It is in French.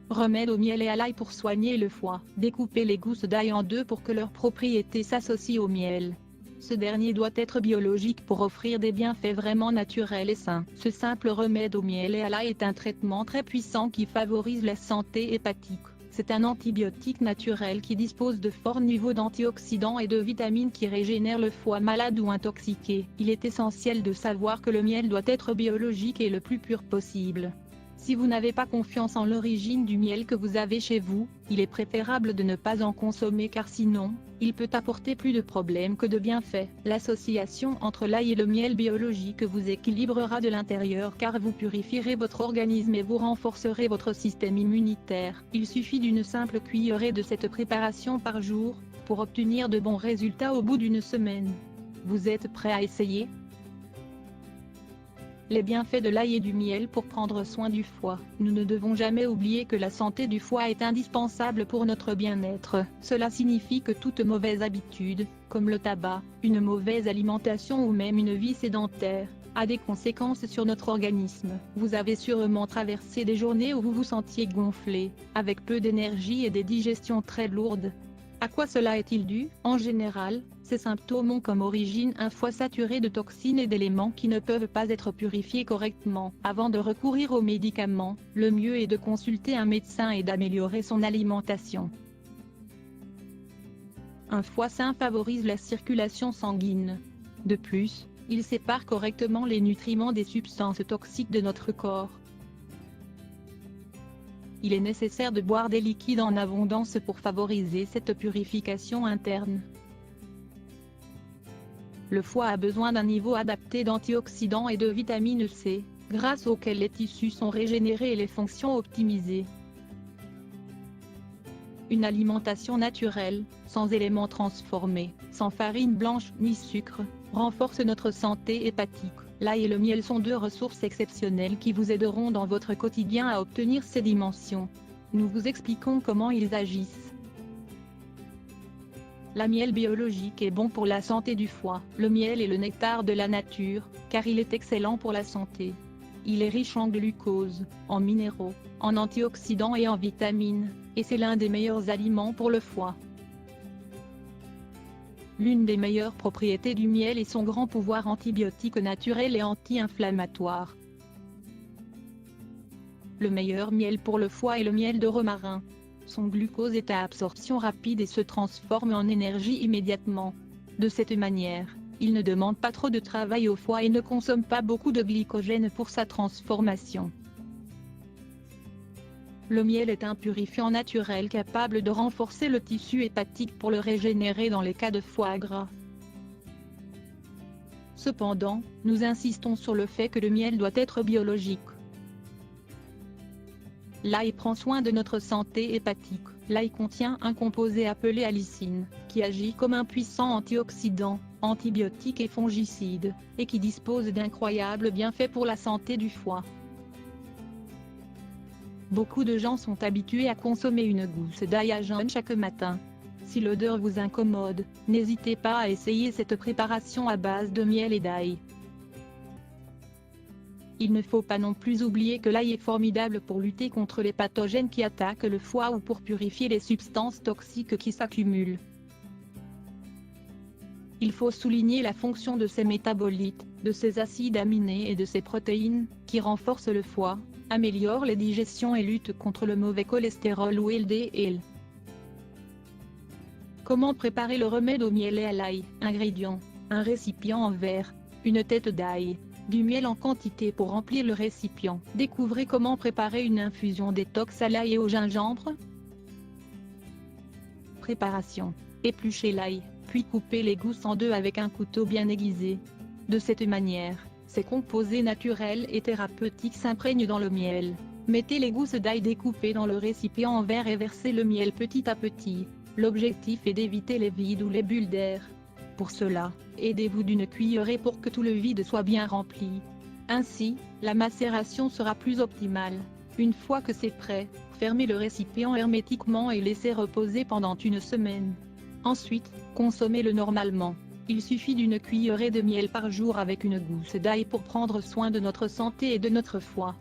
Remède au miel et à l'ail pour soigner le foie. Découpez les gousses d'ail en deux pour que leurs propriétés s'associent au miel. Ce dernier doit être biologique pour offrir des bienfaits vraiment naturels et sains. Ce simple remède au miel et à l'ail est un traitement très puissant qui favorise la santé hépatique. C'est un antibiotique naturel qui dispose de forts niveaux d'antioxydants et de vitamines qui régénèrent le foie malade ou intoxiqué. Il est essentiel de savoir que le miel doit être biologique et le plus pur possible. Si vous n'avez pas confiance en l'origine du miel que vous avez chez vous, il est préférable de ne pas en consommer car sinon, il peut apporter plus de problèmes que de bienfaits. L'association entre l'ail et le miel biologique vous équilibrera de l'intérieur car vous purifierez votre organisme et vous renforcerez votre système immunitaire. Il suffit d'une simple cuillerée de cette préparation par jour, pour obtenir de bons résultats au bout d'une semaine. Vous êtes prêt à essayer ? Les bienfaits de l'ail et du miel pour prendre soin du foie. Nous ne devons jamais oublier que la santé du foie est indispensable pour notre bien-être. Cela signifie que toute mauvaise habitude, comme le tabac, une mauvaise alimentation ou même une vie sédentaire, a des conséquences sur notre organisme. Vous avez sûrement traversé des journées où vous vous sentiez gonflé, avec peu d'énergie et des digestions très lourdes. À quoi cela est-il dû? En général, ces symptômes ont comme origine un foie saturé de toxines et d'éléments qui ne peuvent pas être purifiés correctement. Avant de recourir aux médicaments, le mieux est de consulter un médecin et d'améliorer son alimentation. Un foie sain favorise la circulation sanguine. De plus, il sépare correctement les nutriments des substances toxiques de notre corps. Il est nécessaire de boire des liquides en abondance pour favoriser cette purification interne. Le foie a besoin d'un niveau adapté d'antioxydants et de vitamine C, grâce auxquels les tissus sont régénérés et les fonctions optimisées. Une alimentation naturelle, sans éléments transformés, sans farine blanche ni sucre, renforce notre santé hépatique. L'ail et le miel sont deux ressources exceptionnelles qui vous aideront dans votre quotidien à obtenir ces dimensions. Nous vous expliquons comment ils agissent. Le miel biologique est bon pour la santé du foie. Le miel est le nectar de la nature, car il est excellent pour la santé. Il est riche en glucose, en minéraux, en antioxydants et en vitamines, et c'est l'un des meilleurs aliments pour le foie. L'une des meilleures propriétés du miel est son grand pouvoir antibiotique naturel et anti-inflammatoire. Le meilleur miel pour le foie est le miel de romarin. Son glucose est à absorption rapide et se transforme en énergie immédiatement. De cette manière, il ne demande pas trop de travail au foie et ne consomme pas beaucoup de glycogène pour sa transformation. Le miel est un purifiant naturel capable de renforcer le tissu hépatique pour le régénérer dans les cas de foie gras. Cependant, nous insistons sur le fait que le miel doit être biologique. L'ail prend soin de notre santé hépatique. L'ail contient un composé appelé allicine, qui agit comme un puissant antioxydant, antibiotique et fongicide, et qui dispose d'incroyables bienfaits pour la santé du foie. Beaucoup de gens sont habitués à consommer une gousse d'ail à jeun chaque matin. Si l'odeur vous incommode, n'hésitez pas à essayer cette préparation à base de miel et d'ail. Il ne faut pas non plus oublier que l'ail est formidable pour lutter contre les pathogènes qui attaquent le foie ou pour purifier les substances toxiques qui s'accumulent. Il faut souligner la fonction de ces métabolites, de ces acides aminés et de ces protéines, qui renforcent le foie, améliorent les digestions et luttent contre le mauvais cholestérol ou LDL. Comment préparer le remède au miel et à l'ail? Ingrédients: un récipient en verre, une tête d'ail, du miel en quantité pour remplir le récipient. Découvrez comment préparer une infusion détox à l'ail et au gingembre. Préparation: épluchez l'ail, puis coupez les gousses en deux avec un couteau bien aiguisé. De cette manière, ces composés naturels et thérapeutiques s'imprègnent dans le miel. Mettez les gousses d'ail découpées dans le récipient en verre et versez le miel petit à petit. L'objectif est d'éviter les vides ou les bulles d'air. Pour cela, aidez-vous d'une cuillerée pour que tout le vide soit bien rempli. Ainsi, la macération sera plus optimale. Une fois que c'est prêt, fermez le récipient hermétiquement et laissez reposer pendant une semaine. Ensuite, consommez-le normalement. Il suffit d'une cuillerée de miel par jour avec une gousse d'ail pour prendre soin de notre santé et de notre foie.